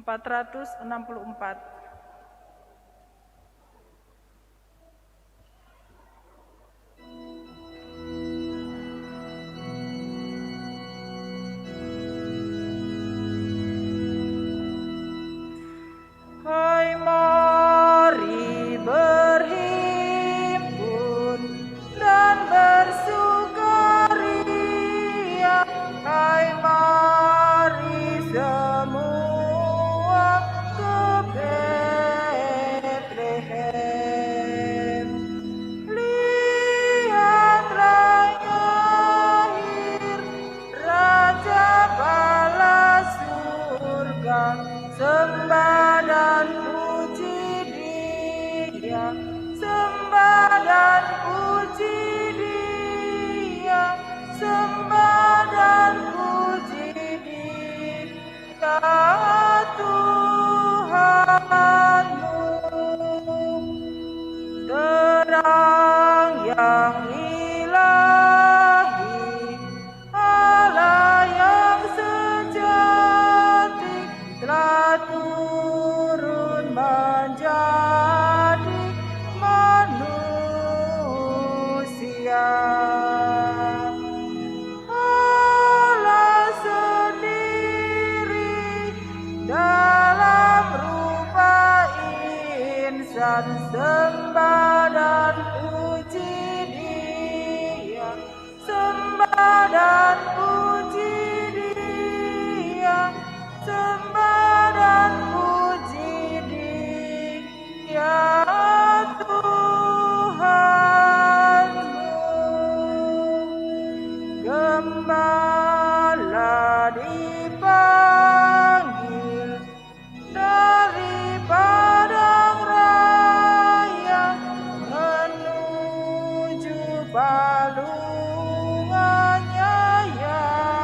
464. Hai, mari berhimpun dan bersukaria. Hai, mari semua ke Betlehem. Lihatlah lahir Raja Bala surga, sembah dan puji Dia, sembah dan puji Dia, sembah dan puji Dia, Tuhanmu. Terang yang ilahi, Allah yang sejati, telah turun menjadi manusia. Allah sendiri dalam rupa insan, sembah dan puji Dia, sembah dan puji Dia, sembah dan puji Dia, Tuhanmu. Gembala dipanggil dari padang raya menuju palungannya yang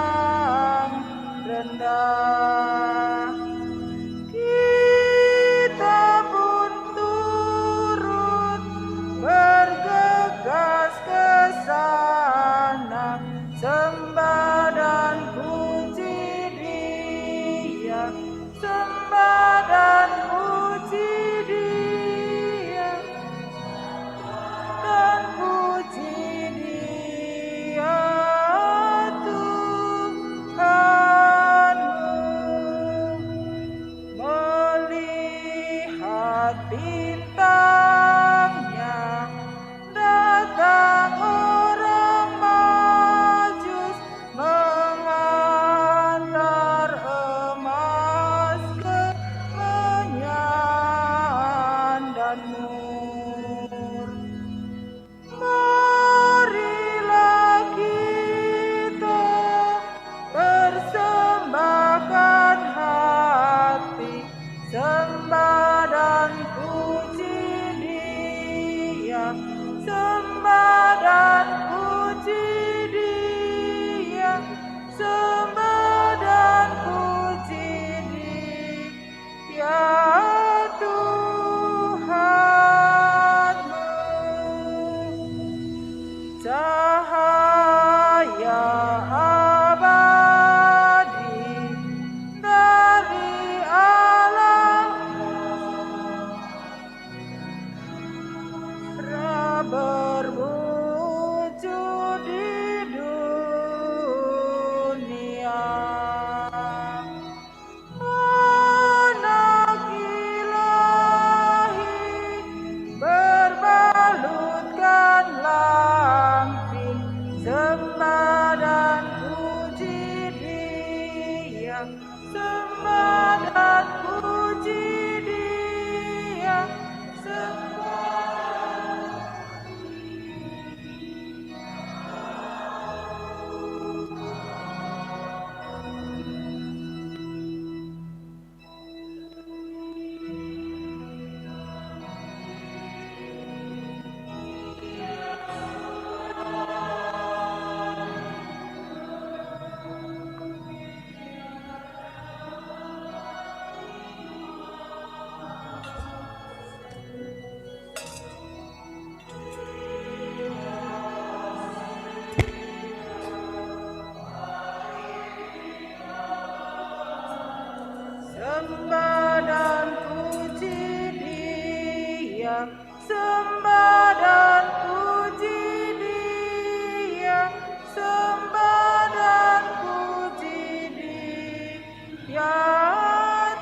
sembah dan puji Dia, sembah dan puji Dia,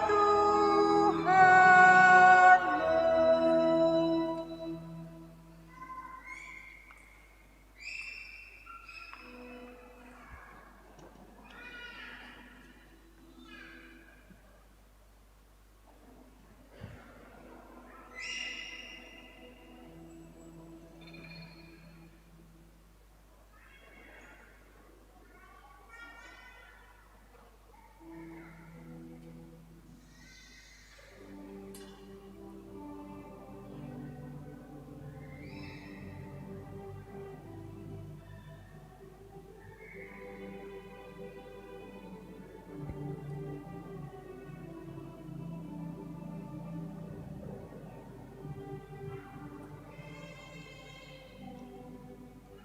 Tuhanmu.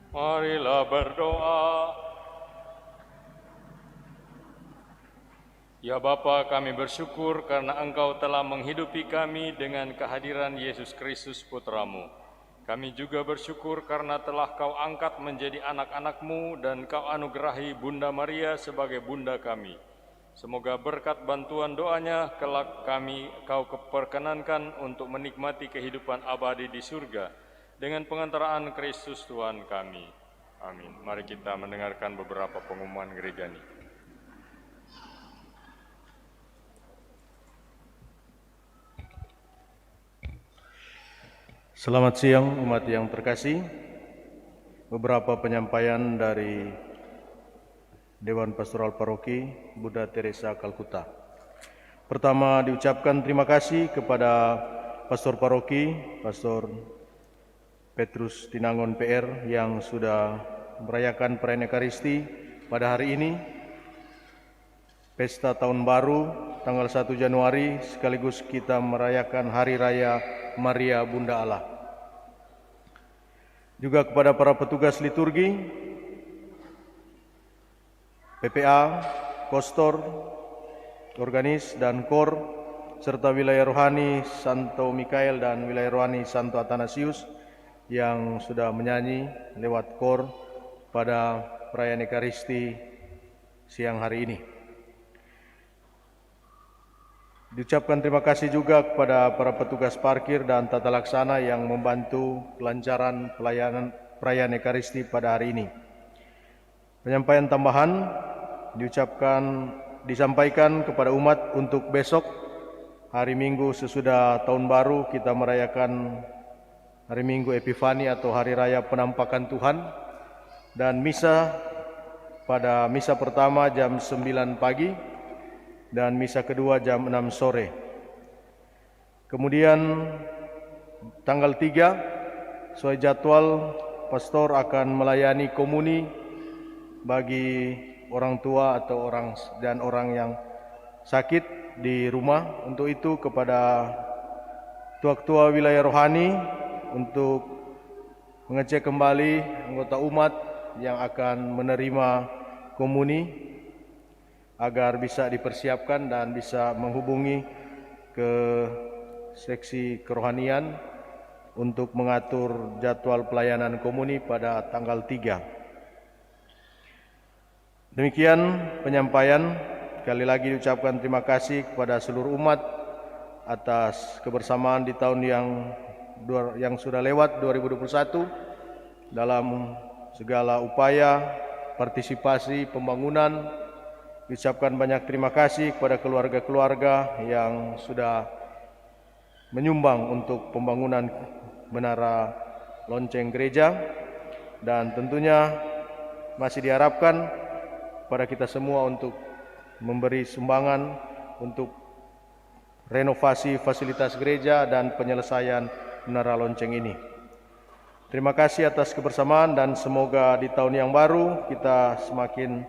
Marilah berdoa. Ya Bapa, kami bersyukur karena Engkau telah menghidupi kami dengan kehadiran Yesus Kristus Putra-Mu. Kami juga bersyukur karena telah Kau angkat menjadi anak-anak-Mu dan Kau anugerahi Bunda Maria sebagai Bunda kami. Semoga berkat bantuan doanya kelak Kau perkenankan untuk menikmati kehidupan abadi di surga dengan pengantaraan Kristus Tuhan kami. Amin. Mari kita mendengarkan beberapa pengumuman gereja ini. Selamat siang umat yang terkasih. Beberapa penyampaian dari Dewan Pastoral Paroki Bunda Teresa Kalkuta. Pertama, diucapkan terima kasih kepada Pastor Paroki, Pastor Petrus Tinangon PR yang sudah merayakan perayaan Ekaristi pada hari ini, Pesta Tahun Baru tanggal 1 Januari, sekaligus kita merayakan Hari Raya Maria Bunda Allah. Juga kepada para petugas liturgi, PPA, Kostor, Organis, dan Kor, serta wilayah rohani Santo Mikael dan wilayah rohani Santo Athanasius yang sudah menyanyi lewat kor pada perayaan Ekaristi siang hari ini. Diucapkan terima kasih juga kepada para petugas parkir dan tata laksana yang membantu kelancaran perayaan Ekaristi pada hari ini. Penyampaian tambahan disampaikan kepada umat untuk besok hari Minggu sesudah Tahun Baru kita merayakan Hari Minggu Epifani atau Hari Raya Penampakan Tuhan, dan pada misa pertama jam 9 pagi dan misa kedua jam 6 sore. Kemudian tanggal 3 sesuai jadwal pastor akan melayani komuni bagi orang tua atau orang yang sakit di rumah. Untuk itu kepada tua-tua wilayah rohani untuk mengecek kembali anggota umat yang akan menerima komuni agar bisa dipersiapkan dan bisa menghubungi ke seksi kerohanian untuk mengatur jadwal pelayanan komuni pada tanggal 3. Demikian penyampaian. Sekali lagi diucapkan terima kasih kepada seluruh umat atas kebersamaan di tahun yang sudah lewat 2021 dalam segala upaya partisipasi pembangunan. Diucapkan banyak terima kasih kepada keluarga-keluarga yang sudah menyumbang untuk pembangunan menara lonceng gereja, dan tentunya masih diharapkan pada kita semua untuk memberi sumbangan untuk renovasi fasilitas gereja dan penyelesaian menara lonceng ini. Terima kasih atas kebersamaan dan semoga di tahun yang baru kita semakin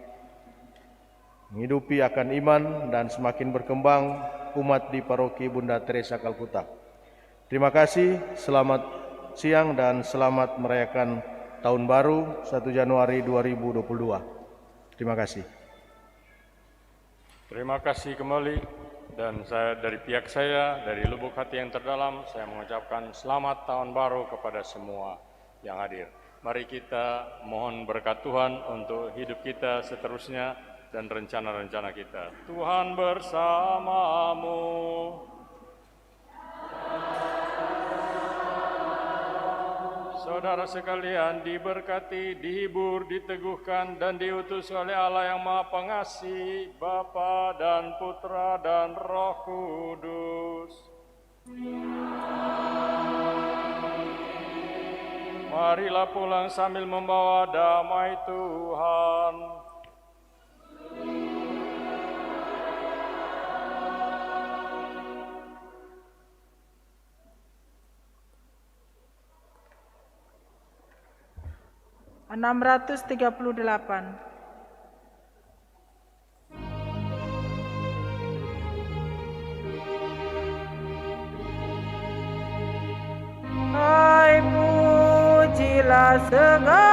menghidupi akan iman dan semakin berkembang umat di Paroki Bunda Teresa Kalkuta. Terima kasih, selamat siang dan selamat merayakan Tahun Baru 1 Januari 2022. Terima kasih. Terima kasih kembali. Dan dari pihak saya, dari lubuk hati yang terdalam, saya mengucapkan selamat tahun baru kepada semua yang hadir. Mari kita mohon berkat Tuhan untuk hidup kita seterusnya dan rencana-rencana kita. Tuhan bersamamu. Saudara sekalian diberkati, dihibur, diteguhkan, dan diutus oleh Allah yang Maha Pengasih, Bapa dan Putra dan Roh Kudus. Marilah pulang sambil membawa damai Tuhan. Hai pujilah segala